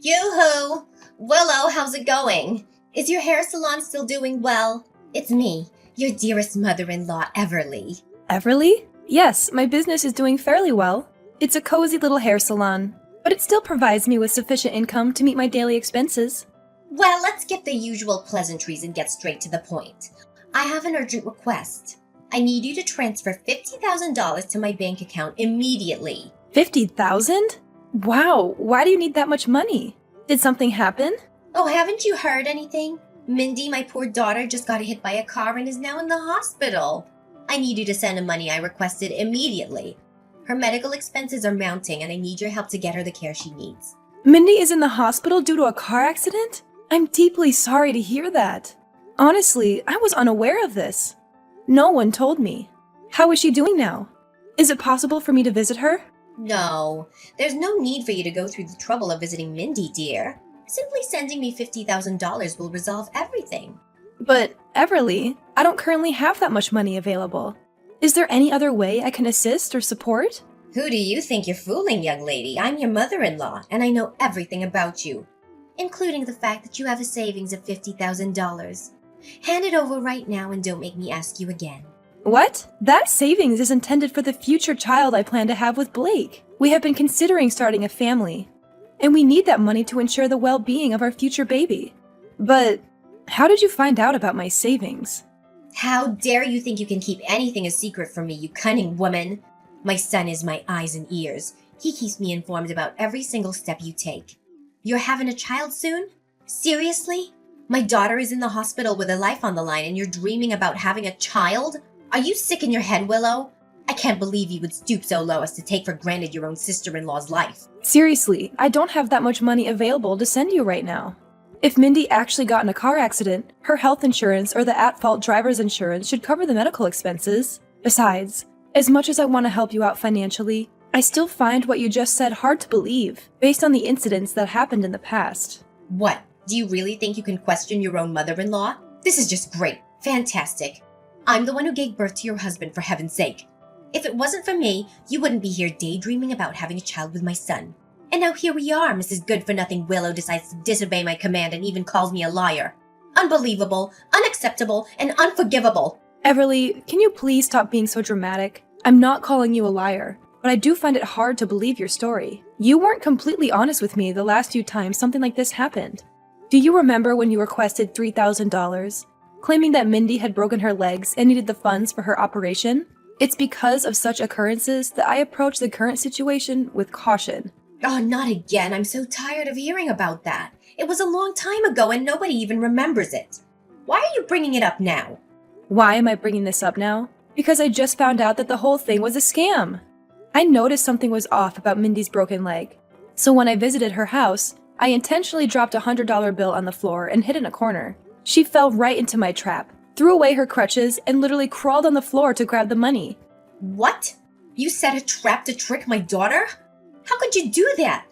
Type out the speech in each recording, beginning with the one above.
Yoo-hoo! Willow, how's it going? Is your hair salon still doing well? It's me, your dearest mother-in-law, Everly. Everly? Yes, my business is doing fairly well. It's a cozy little hair salon, but it still provides me with sufficient income to meet my daily expenses. Well, let's get the usual pleasantries and get straight to the point. I have an urgent request. I need you to transfer $50,000 to my bank account immediately. 50,000? Wow, why do you need that much money? Did something happen? Oh, haven't you heard anything? Mindy, my poor daughter, just got hit by a car and is now in the hospital. I need you to send the money I requested immediately. Her medical expenses are mounting and I need your help to get her the care she needs. Mindy is in the hospital due to a car accident? I'm deeply sorry to hear that. Honestly, I was unaware of this. No one told me. How is she doing now? Is it possible for me to visit her? No, there's no need for you to go through the trouble of visiting Mindy, dear. Simply sending me $50,000 will resolve everything. But, Everly, I don't currently have that much money available. Is there any other way I can assist or support? Who do you think you're fooling, young lady? I'm your mother-in-law, and I know everything about you, including the fact that you have a savings of $50,000. Hand it over right now and don't make me ask you again. What? That savings is intended for the future child I plan to have with Blake. We have been considering starting a family, and we need that money to ensure the well-being of our future baby. But how did you find out about my savings? How dare you think you can keep anything a secret from me, you cunning woman? My son is my eyes and ears. He keeps me informed about every single step you take. You're having a child soon? Seriously? My daughter is in the hospital with her life on the line and you're dreaming about having a child? Are you sick in your head, Willow? I can't believe you would stoop so low as to take for granted your own sister-in-law's life. Seriously, I don't have that much money available to send you right now. If Mindy actually got in a car accident, her health insurance or the at-fault driver's insurance should cover the medical expenses. Besides, as much as I want to help you out financially, I still find what you just said hard to believe, based on the incidents that happened in the past. What? Do you really think you can question your own mother-in-law? This is just great. Fantastic. I'm the one who gave birth to your husband, for heaven's sake. If it wasn't for me, you wouldn't be here daydreaming about having a child with my son. And now here we are, Mrs. Good-for-Nothing Willow decides to disobey my command and even calls me a liar. Unbelievable, unacceptable, and unforgivable. Everly, can you please stop being so dramatic? I'm not calling you a liar, but I do find it hard to believe your story. You weren't completely honest with me the last few times something like this happened. Do you remember when you requested $3,000, claiming that Mindy had broken her legs and needed the funds for her operation? It's because of such occurrences that I approach the current situation with caution. Oh, not again. I'm so tired of hearing about that. It was a long time ago and nobody even remembers it. Why are you bringing it up now? Why am I bringing this up now? Because I just found out that the whole thing was a scam. I noticed something was off about Mindy's broken leg. So when I visited her house, I intentionally dropped a $100 bill on the floor and hid in a corner. She fell right into my trap, threw away her crutches, and literally crawled on the floor to grab the money. What? You set a trap to trick my daughter? How could you do that?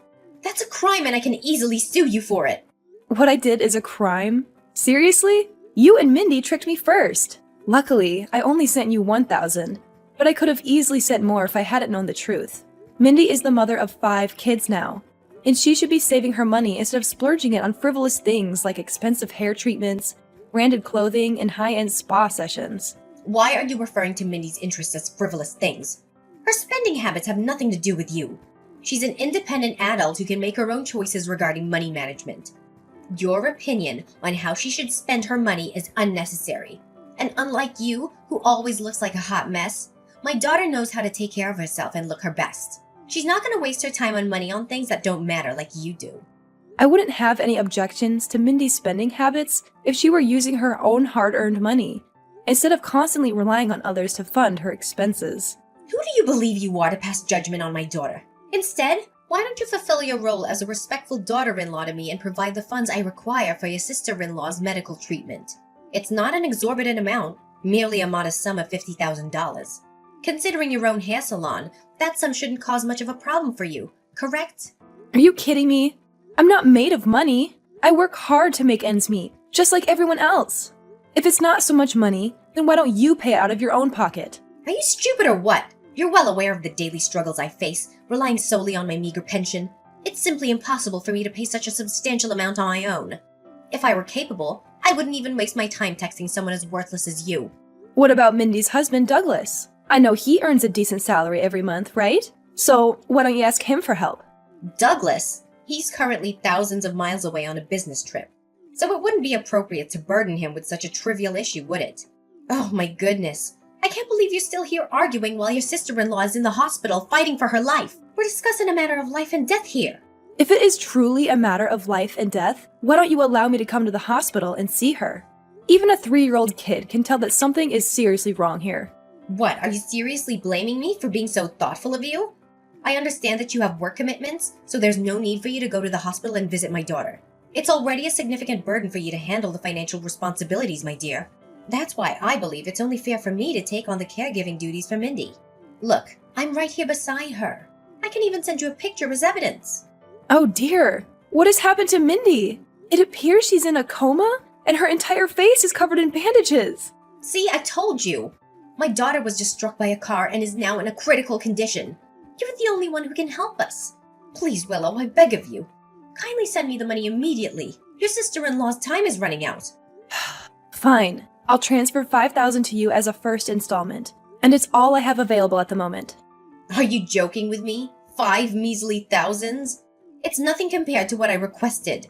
That's a crime and I can easily sue you for it. What I did is a crime? Seriously? You and Mindy tricked me first. Luckily, I only sent you $1,000, but I could have easily sent more if I hadn't known the truth. Mindy is the mother of 5 kids now, and she should be saving her money instead of splurging it on frivolous things like expensive hair treatments, branded clothing, and high-end spa sessions. Why are you referring to Mindy's interests as frivolous things? Her spending habits have nothing to do with you. She's an independent adult who can make her own choices regarding money management. Your opinion on how she should spend her money is unnecessary. And unlike you, who always looks like a hot mess, my daughter knows how to take care of herself and look her best. She's not going to waste her time on money on things that don't matter like you do. I wouldn't have any objections to Mindy's spending habits if she were using her own hard-earned money, instead of constantly relying on others to fund her expenses. Who do you believe you are to pass judgment on my daughter? Instead, why don't you fulfill your role as a respectful daughter-in-law to me and provide the funds I require for your sister-in-law's medical treatment? It's not an exorbitant amount, merely a modest sum of $50,000. Considering your own hair salon, that sum shouldn't cause much of a problem for you, correct? Are you kidding me? I'm not made of money. I work hard to make ends meet, just like everyone else. If it's not so much money, then why don't you pay it out of your own pocket? Are you stupid or what? You're well aware of the daily struggles I face, relying solely on my meager pension. It's simply impossible for me to pay such a substantial amount on my own. If I were capable, I wouldn't even waste my time texting someone as worthless as you. What about Mindy's husband, Douglas? I know he earns a decent salary every month, right? So why don't you ask him for help? Douglas? He's currently thousands of miles away on a business trip, so it wouldn't be appropriate to burden him with such a trivial issue, would it? Oh my goodness. I can't believe you're still here arguing while your sister-in-law is in the hospital fighting for her life. We're discussing a matter of life and death here. If it is truly a matter of life and death, why don't you allow me to come to the hospital and see her? Even a 3-year-old kid can tell that something is seriously wrong here. What, are you seriously blaming me for being so thoughtful of you? I understand that you have work commitments, so there's no need for you to go to the hospital and visit my daughter. It's already a significant burden for you to handle the financial responsibilities, my dear. That's why I believe it's only fair for me to take on the caregiving duties for Mindy. Look, I'm right here beside her. I can even send you a picture as evidence. Oh dear, what has happened to Mindy? It appears she's in a coma, and her entire face is covered in bandages. See, I told you. My daughter was just struck by a car and is now in a critical condition. You're the only one who can help us. Please, Willow, I beg of you. Kindly send me the money immediately. Your sister-in-law's time is running out. Fine. I'll transfer $5,000 to you as a first installment, and it's all I have available at the moment. Are you joking with me? 5 measly thousands? It's nothing compared to what I requested.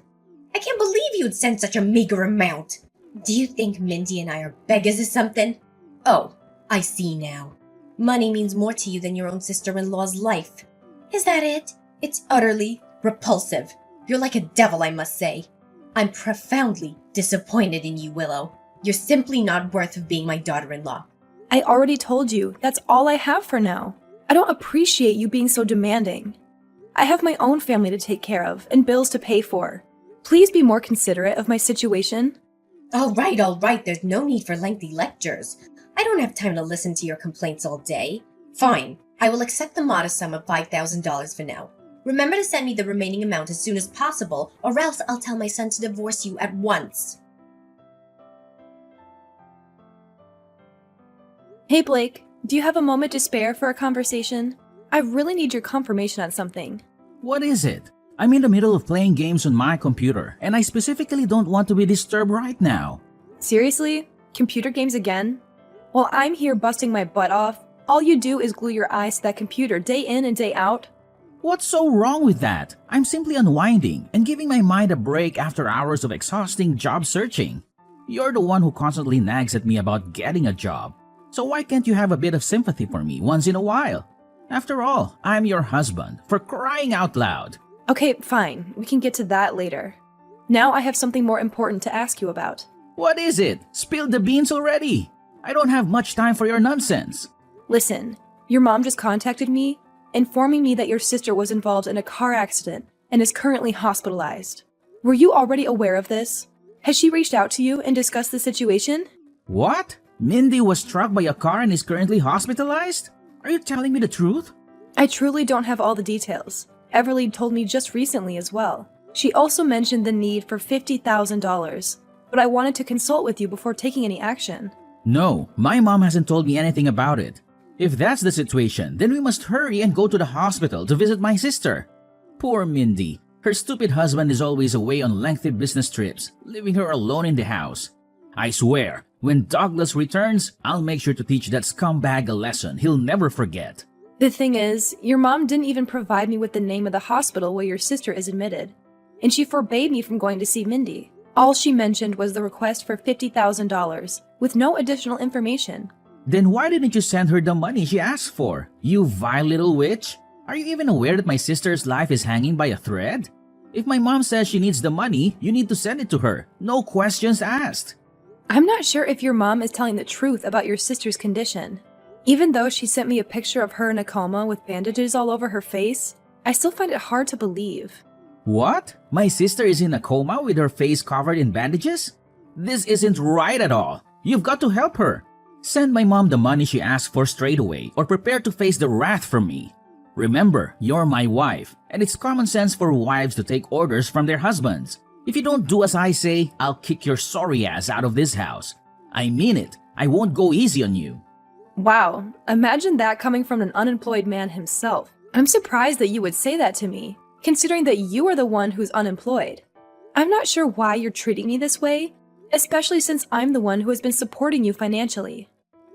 I can't believe you'd send such a meager amount. Do you think Mindy and I are beggars or something? Oh, I see now. Money means more to you than your own sister-in-law's life. Is that it? It's utterly repulsive. You're like a devil, I must say. I'm profoundly disappointed in you, Willow. You're simply not worth of being my daughter-in-law. I already told you, that's all I have for now. I don't appreciate you being so demanding. I have my own family to take care of and bills to pay for. Please be more considerate of my situation. All right, there's no need for lengthy lectures. I don't have time to listen to your complaints all day. Fine, I will accept the modest sum of $5,000 for now. Remember to send me the remaining amount as soon as possible, or else I'll tell my son to divorce you at once. Hey Blake, do you have a moment to spare for a conversation? I really need your confirmation on something. What is it? I'm in the middle of playing games on my computer, and I specifically don't want to be disturbed right now. Seriously? Computer games again? While I'm here busting my butt off, all you do is glue your eyes to that computer day in and day out? What's so wrong with that? I'm simply unwinding and giving my mind a break after hours of exhausting job searching. You're the one who constantly nags at me about getting a job. So why can't you have a bit of sympathy for me once in a while? After all, I'm your husband, for crying out loud. Okay, fine. We can get to that later. Now I have something more important to ask you about. What is it? Spill the beans already. I don't have much time for your nonsense. Listen, your mom just contacted me, informing me that your sister was involved in a car accident and is currently hospitalized. Were you already aware of this? Has she reached out to you and discussed the situation? What? Mindy was struck by a car and is currently hospitalized? Are you telling me the truth? I truly don't have all the details. Everly told me just recently as well. She also mentioned the need for $50,000, but I wanted to consult with you before taking any action. No, my mom hasn't told me anything about it. If that's the situation, then we must hurry and go to the hospital to visit my sister. Poor Mindy. Her stupid husband is always away on lengthy business trips, leaving her alone in the house. I swear, when Douglas returns, I'll make sure to teach that scumbag a lesson he'll never forget. The thing is, your mom didn't even provide me with the name of the hospital where your sister is admitted, and she forbade me from going to see Mindy. All she mentioned was the request for $50,000, with no additional information. Then why didn't you send her the money she asked for, you vile little witch? Are you even aware that my sister's life is hanging by a thread? If my mom says she needs the money, you need to send it to her. No questions asked. I'm not sure if your mom is telling the truth about your sister's condition. Even though she sent me a picture of her in a coma with bandages all over her face, I still find it hard to believe. What? My sister is in a coma with her face covered in bandages? This isn't right at all. You've got to help her. Send my mom the money she asked for straight away, or prepare to face the wrath from me. Remember, you're my wife, and it's common sense for wives to take orders from their husbands. If you don't do as I say, I'll kick your sorry ass out of this house. I mean it. I won't go easy on you. Wow, imagine that coming from an unemployed man himself. I'm surprised that you would say that to me. considering that you are the one who's unemployed. I'm not sure why you're treating me this way, especially since I'm the one who has been supporting you financially.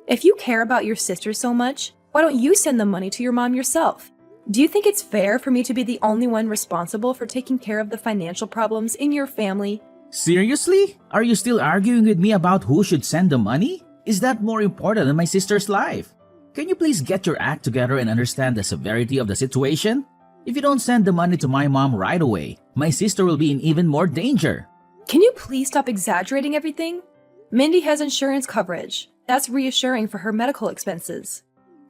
If you care about your sister so much, why don't you send the money to your mom yourself? Do you think it's fair for me to be the only one responsible for taking care of the financial problems in your family? Seriously? Are you still arguing with me about who should send the money? Is that more important than my sister's life? Can you please get your act together and understand the severity of the situation? If you don't send the money to my mom right away, my sister will be in even more danger. Can you please stop exaggerating everything? Mindy has insurance coverage. That's reassuring for her medical expenses.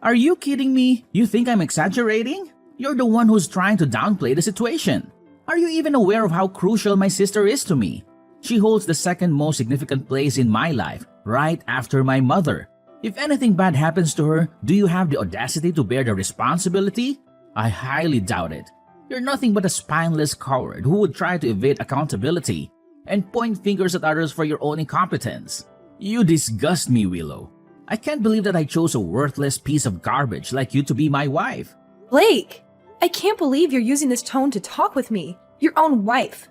Are you kidding me? You think I'm exaggerating? You're the one who's trying to downplay the situation. Are you even aware of how crucial my sister is to me? She holds the second most significant place in my life, right after my mother. If anything bad happens to her, do you have the audacity to bear the responsibility? I highly doubt it. You're nothing but a spineless coward who would try to evade accountability and point fingers at others for your own incompetence. You disgust me, Willow. I can't believe that I chose a worthless piece of garbage like you to be my wife. Blake, I can't believe you're using this tone to talk with me, your own wife.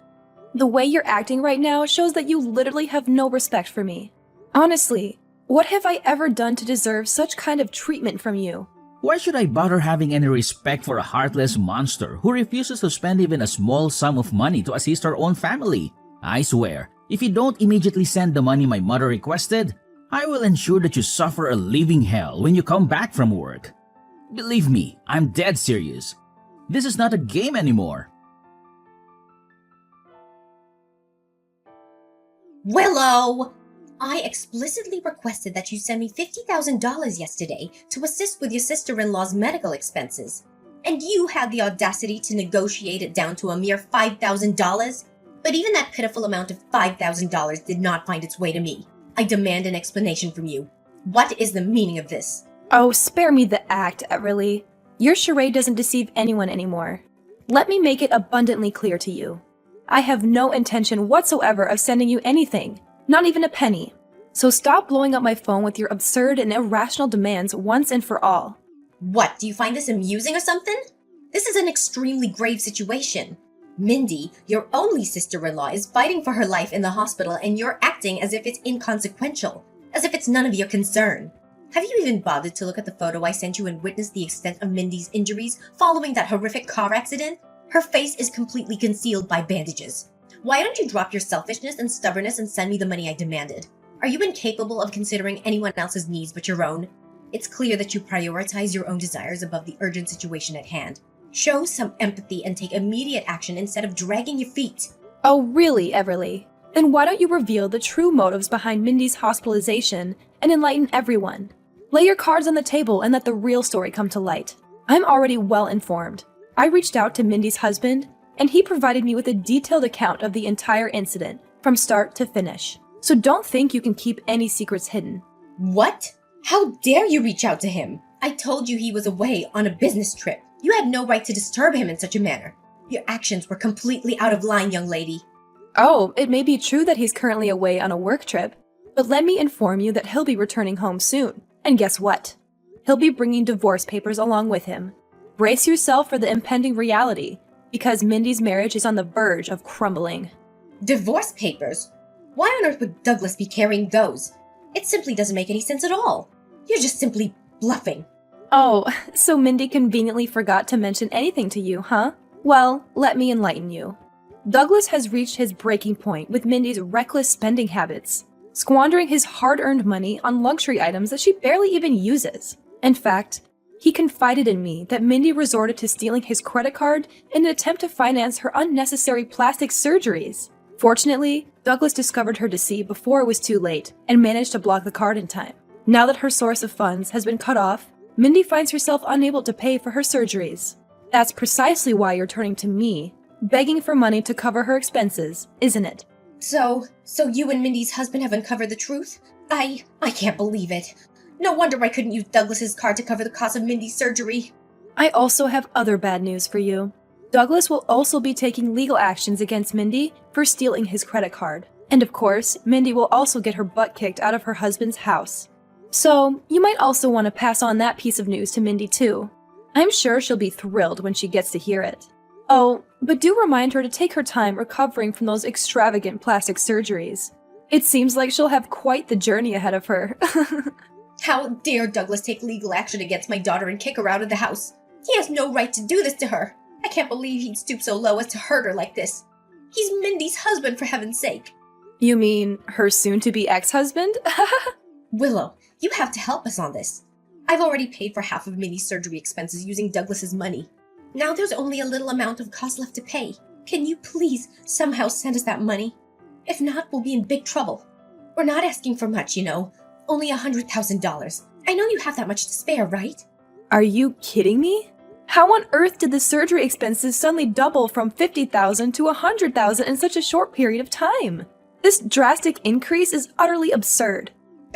The way you're acting right now shows that you literally have no respect for me. Honestly, what have I ever done to deserve such kind of treatment from you? Why should I bother having any respect for a heartless monster who refuses to spend even a small sum of money to assist her own family? I swear, if you don't immediately send the money my mother requested, I will ensure that you suffer a living hell when you come back from work. Believe me, I'm dead serious. This is not a game anymore. Willow! I explicitly requested that you send me $50,000 yesterday to assist with your sister-in-law's medical expenses. And you had the audacity to negotiate it down to a mere $5,000? But even that pitiful amount of $5,000 did not find its way to me. I demand an explanation from you. What is the meaning of this? Oh, spare me the act, Everly. Your charade doesn't deceive anyone anymore. Let me make it abundantly clear to you. I have no intention whatsoever of sending you anything, not even a penny. So stop blowing up my phone with your absurd and irrational demands once and for all. What, do you find this amusing or something? This is an extremely grave situation. Mindy, your only sister-in-law, is fighting for her life in the hospital and you're acting as if it's inconsequential, as if it's none of your concern. Have you even bothered to look at the photo I sent you and witness the extent of Mindy's injuries following that horrific car accident? Her face is completely concealed by bandages. Why don't you drop your selfishness and stubbornness and send me the money I demanded? Are you incapable of considering anyone else's needs but your own? It's clear that you prioritize your own desires above the urgent situation at hand. Show some empathy and take immediate action instead of dragging your feet. Oh, really, Everly? Then why don't you reveal the true motives behind Mindy's hospitalization and enlighten everyone? Lay your cards on the table and let the real story come to light. I'm already well informed. I reached out to Mindy's husband, and he provided me with a detailed account of the entire incident, from start to finish. So don't think you can keep any secrets hidden. What? How dare you reach out to him? I told you he was away on a business trip. You had no right to disturb him in such a manner. Your actions were completely out of line, young lady. Oh, it may be true that he's currently away on a work trip, but let me inform you that he'll be returning home soon. And guess what? He'll be bringing divorce papers along with him. Brace yourself for the impending reality, because Mindy's marriage is on the verge of crumbling. Divorce papers? Why on earth would Douglas be carrying those? It simply doesn't make any sense at all. You're just simply bluffing. Oh, so Mindy conveniently forgot to mention anything to you, huh? Well, let me enlighten you. Douglas has reached his breaking point with Mindy's reckless spending habits, squandering his hard-earned money on luxury items that she barely even uses. In fact, he confided in me that Mindy resorted to stealing his credit card in an attempt to finance her unnecessary plastic surgeries. Fortunately, Douglas discovered her deceit before it was too late and managed to block the card in time. Now that her source of funds has been cut off, Mindy finds herself unable to pay for her surgeries. That's precisely why you're turning to me, begging for money to cover her expenses, isn't it? So you and Mindy's husband have uncovered the truth? I can't believe it. No wonder I couldn't use Douglas's card to cover the cost of Mindy's surgery. I also have other bad news for you. Douglas will also be taking legal actions against Mindy for stealing his credit card. And of course, Mindy will also get her butt kicked out of her husband's house. So, you might also want to pass on that piece of news to Mindy too. I'm sure she'll be thrilled when she gets to hear it. Oh, but do remind her to take her time recovering from those extravagant plastic surgeries. It seems like she'll have quite the journey ahead of her. How dare Douglas take legal action against my daughter and kick her out of the house? He has no right to do this to her. I can't believe he'd stoop so low as to hurt her like this. He's Mindy's husband, for heaven's sake. You mean her soon-to-be ex-husband? Willow, you have to help us on this. I've already paid for half of Mindy's surgery expenses using Douglas's money. Now there's only a little amount of cost left to pay. Can you please somehow send us that money? If not, we'll be in big trouble. We're not asking for much, you know. Only $100,000. I know you have that much to spare, right? Are you kidding me? How on earth did the surgery expenses suddenly double from $50,000 to $100,000 in such a short period of time? This drastic increase is utterly absurd.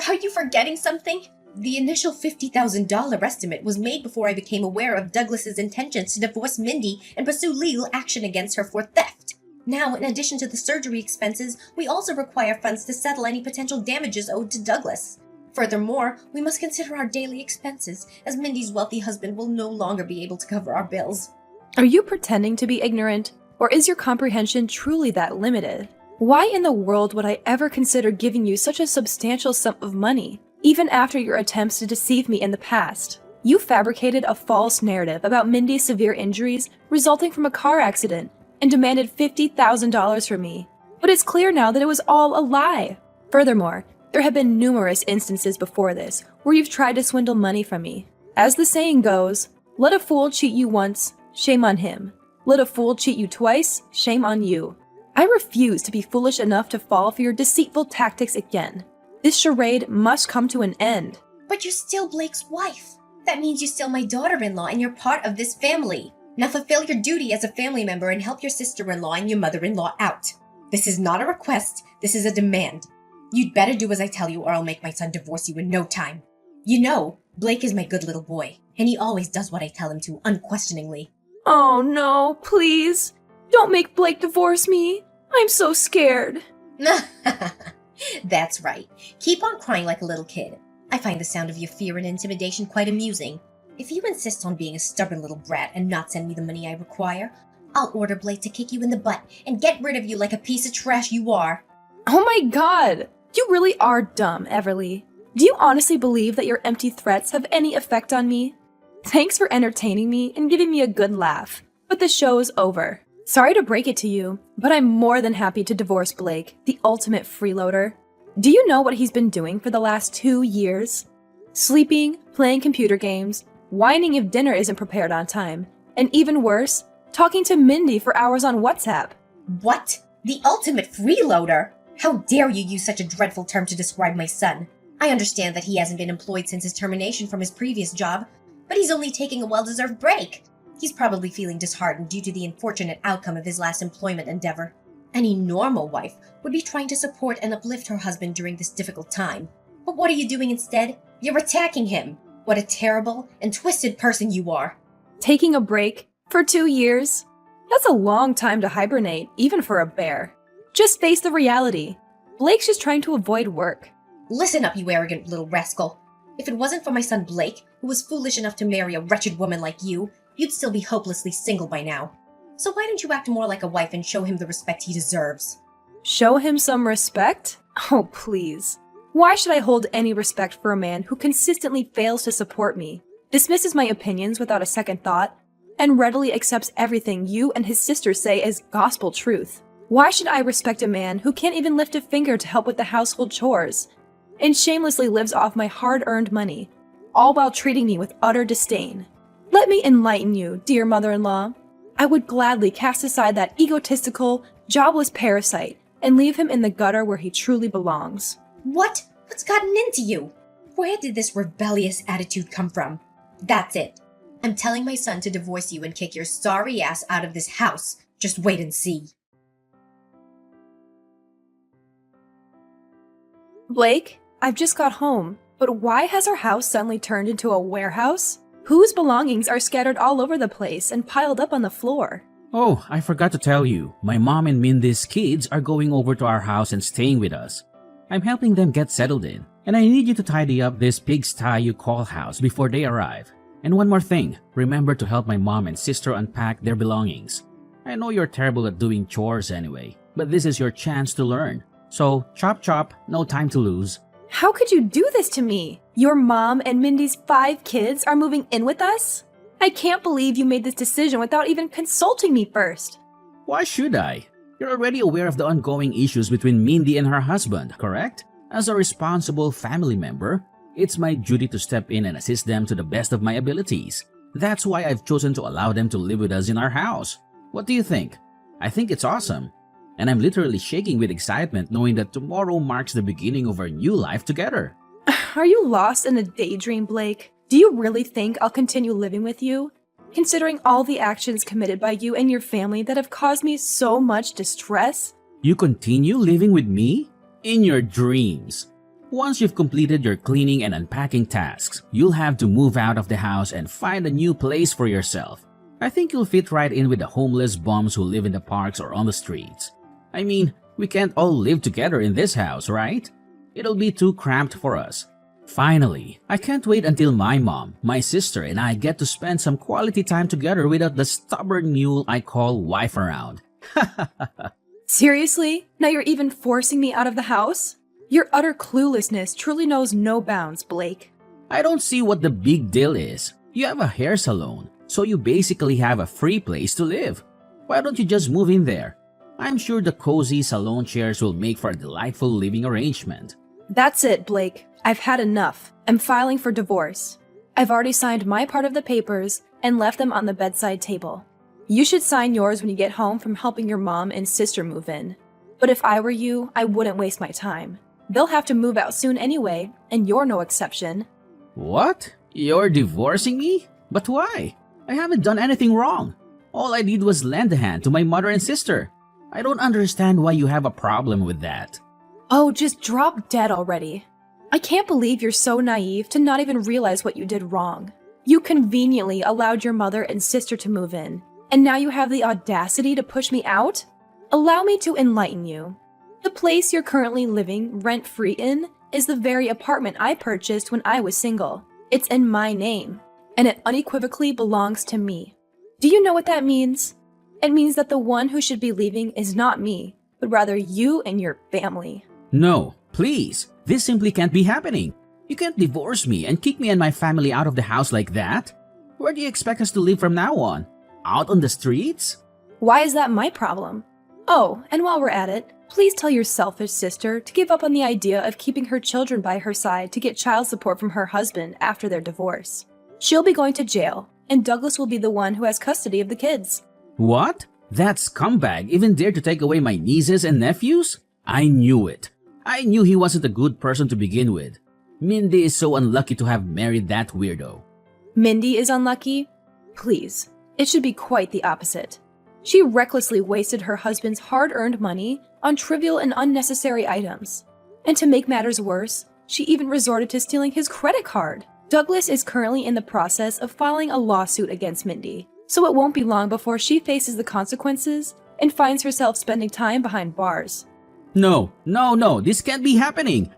Are you forgetting something? The initial $50,000 estimate was made before I became aware of Douglas's intentions to divorce Mindy and pursue legal action against her for theft. Now, in addition to the surgery expenses, we also require funds to settle any potential damages owed to Douglas. Furthermore, we must consider our daily expenses, as Mindy's wealthy husband will no longer be able to cover our bills. Are you pretending to be ignorant, or is your comprehension truly that limited? Why in the world would I ever consider giving you such a substantial sum of money, even after your attempts to deceive me in the past? You fabricated a false narrative about Mindy's severe injuries resulting from a car accident and demanded $50,000 from me. But it's clear now that it was all a lie. Furthermore, there have been numerous instances before this where you've tried to swindle money from me. As the saying goes, let a fool cheat you once, shame on him. Let a fool cheat you twice, shame on you. I refuse to be foolish enough to fall for your deceitful tactics again. This charade must come to an end. But you're still Blake's wife. That means you're still my daughter-in-law and you're part of this family. Now fulfill your duty as a family member and help your sister-in-law and your mother-in-law out. This is not a request, this is a demand. You'd better do as I tell you or I'll make my son divorce you in no time. You know, Blake is my good little boy, and he always does what I tell him to, unquestioningly. Oh no, please. Don't make Blake divorce me. I'm so scared. That's right. Keep on crying like a little kid. I find the sound of your fear and intimidation quite amusing. If you insist on being a stubborn little brat and not send me the money I require, I'll order Blake to kick you in the butt and get rid of you like a piece of trash you are. Oh my god! You really are dumb, Everly. Do you honestly believe that your empty threats have any effect on me? Thanks for entertaining me and giving me a good laugh, but the show's over. Sorry to break it to you, but I'm more than happy to divorce Blake, the ultimate freeloader. Do you know what he's been doing for the last 2 years? Sleeping, playing computer games, whining if dinner isn't prepared on time, and even worse, talking to Mindy for hours on WhatsApp. What? The ultimate freeloader? How dare you use such a dreadful term to describe my son? I understand that he hasn't been employed since his termination from his previous job, but he's only taking a well-deserved break. He's probably feeling disheartened due to the unfortunate outcome of his last employment endeavor. Any normal wife would be trying to support and uplift her husband during this difficult time. But what are you doing instead? You're attacking him. What a terrible and twisted person you are. Taking a break for 2 years? That's a long time to hibernate, even for a bear. Just face the reality. Blake's just trying to avoid work. Listen up, you arrogant little rascal. If it wasn't for my son Blake, who was foolish enough to marry a wretched woman like you, you'd still be hopelessly single by now. So why don't you act more like a wife and show him the respect he deserves? Show him some respect? Oh, please. Why should I hold any respect for a man who consistently fails to support me, dismisses my opinions without a second thought, and readily accepts everything you and his sister say as gospel truth? Why should I respect a man who can't even lift a finger to help with the household chores, and shamelessly lives off my hard-earned money, all while treating me with utter disdain? Let me enlighten you, dear mother-in-law. I would gladly cast aside that egotistical, jobless parasite and leave him in the gutter where he truly belongs. What? What's gotten into you? Where did this rebellious attitude come from? That's it. I'm telling my son to divorce you and kick your sorry ass out of this house. Just wait and see. Blake, I've just got home, but why has our house suddenly turned into a warehouse? Whose belongings are scattered all over the place and piled up on the floor? Oh, I forgot to tell you. My mom and Mindy's kids are going over to our house and staying with us. I'm helping them get settled in, and I need you to tidy up this pigsty you call house before they arrive. And one more thing, remember to help my mom and sister unpack their belongings. I know you're terrible at doing chores anyway, but this is your chance to learn. So, chop chop, no time to lose. How could you do this to me? Your mom and Mindy's 5 kids are moving in with us? I can't believe you made this decision without even consulting me first. Why should I? You're already aware of the ongoing issues between Mindy and her husband, correct? As a responsible family member, it's my duty to step in and assist them to the best of my abilities. That's why I've chosen to allow them to live with us in our house. What do you think? I think it's awesome. And I'm literally shaking with excitement knowing that tomorrow marks the beginning of our new life together. Are you lost in a daydream, Blake? Do you really think I'll continue living with you? Considering all the actions committed by you and your family that have caused me so much distress? You continue living with me? In your dreams. Once you've completed your cleaning and unpacking tasks, you'll have to move out of the house and find a new place for yourself. I think you'll fit right in with the homeless bums who live in the parks or on the streets. I mean, we can't all live together in this house, right? It'll be too cramped for us. Finally, I can't wait until my mom, my sister, and I get to spend some quality time together without the stubborn mule I call wife around. Seriously? Now you're even forcing me out of the house? Your utter cluelessness truly knows no bounds, Blake. I don't see what the big deal is. You have a hair salon, so you basically have a free place to live. Why don't you just move in there? I'm sure the cozy salon chairs will make for a delightful living arrangement. That's it, Blake. I've had enough. I'm filing for divorce. I've already signed my part of the papers and left them on the bedside table. You should sign yours when you get home from helping your mom and sister move in. But if I were you, I wouldn't waste my time. They'll have to move out soon anyway, and you're no exception. What? You're divorcing me? But why? I haven't done anything wrong. All I did was lend a hand to my mother and sister. I don't understand why you have a problem with that. Oh, just drop dead already. I can't believe you're so naive to not even realize what you did wrong. You conveniently allowed your mother and sister to move in, and now you have the audacity to push me out? Allow me to enlighten you. The place you're currently living rent-free in is the very apartment I purchased when I was single. It's in my name, and it unequivocally belongs to me. Do you know what that means? It means that the one who should be leaving is not me, but rather you and your family. No, please. This simply can't be happening. You can't divorce me and kick me and my family out of the house like that. Where do you expect us to live from now on? Out on the streets? Why is that my problem? Oh, and while we're at it, please tell your selfish sister to give up on the idea of keeping her children by her side to get child support from her husband after their divorce. She'll be going to jail, and Douglas will be the one who has custody of the kids. What? That scumbag even dared to take away my nieces and nephews? I knew it. I knew he wasn't a good person to begin with. Mindy is so unlucky to have married that weirdo. Mindy is unlucky? Please, it should be quite the opposite. She recklessly wasted her husband's hard-earned money on trivial and unnecessary items. And to make matters worse, she even resorted to stealing his credit card. Douglas is currently in the process of filing a lawsuit against Mindy, so it won't be long before she faces the consequences and finds herself spending time behind bars. No, this can't be happening.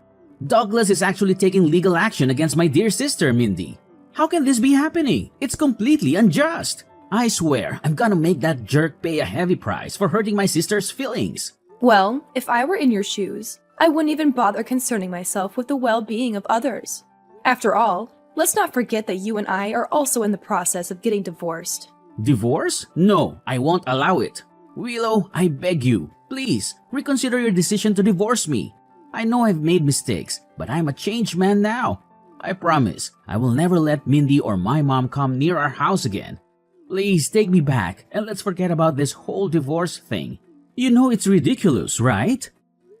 Douglas is actually taking legal action against my dear sister, Mindy. How can this be happening? It's completely unjust. I swear, I'm gonna make that jerk pay a heavy price for hurting my sister's feelings. Well, if I were in your shoes, I wouldn't even bother concerning myself with the well-being of others. After all, let's not forget that you and I are also in the process of getting divorced. Divorce? No, I won't allow it. Willow, I beg you, please, reconsider your decision to divorce me. I know I've made mistakes, but I'm a changed man now. I promise, I will never let Mindy or my mom come near our house again. Please take me back and let's forget about this whole divorce thing. You know it's ridiculous, right?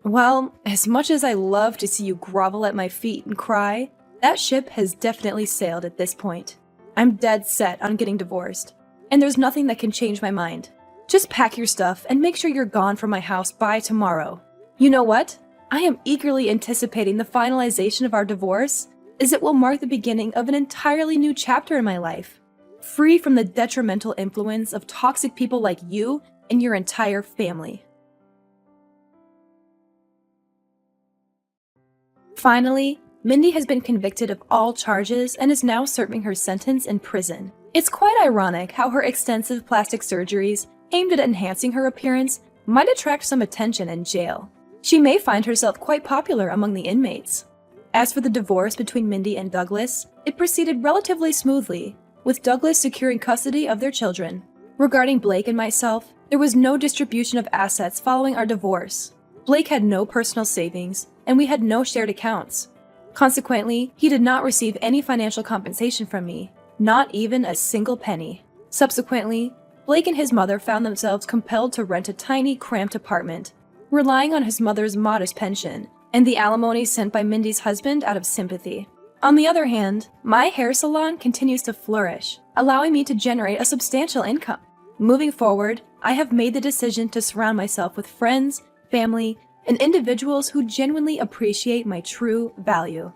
Well, as much as I love to see you grovel at my feet and cry, that ship has definitely sailed at this point. I'm dead set on getting divorced, and there's nothing that can change my mind. Just pack your stuff and make sure you're gone from my house by tomorrow. You know what? I am eagerly anticipating the finalization of our divorce, as it will mark the beginning of an entirely new chapter in my life, free from the detrimental influence of toxic people like you and your entire family. Finally, Mindy has been convicted of all charges and is now serving her sentence in prison. It's quite ironic how her extensive plastic surgeries aimed at enhancing her appearance might attract some attention in jail. She may find herself quite popular among the inmates. As for the divorce between Mindy and Douglas, it proceeded relatively smoothly, with Douglas securing custody of their children. Regarding Blake and myself, there was no distribution of assets following our divorce. Blake had no personal savings, and we had no shared accounts. Consequently, he did not receive any financial compensation from me, not even a single penny. Subsequently, Blake and his mother found themselves compelled to rent a tiny, cramped apartment, relying on his mother's modest pension and the alimony sent by Mindy's husband out of sympathy. On the other hand, my hair salon continues to flourish, allowing me to generate a substantial income. Moving forward, I have made the decision to surround myself with friends, family, and individuals who genuinely appreciate my true value.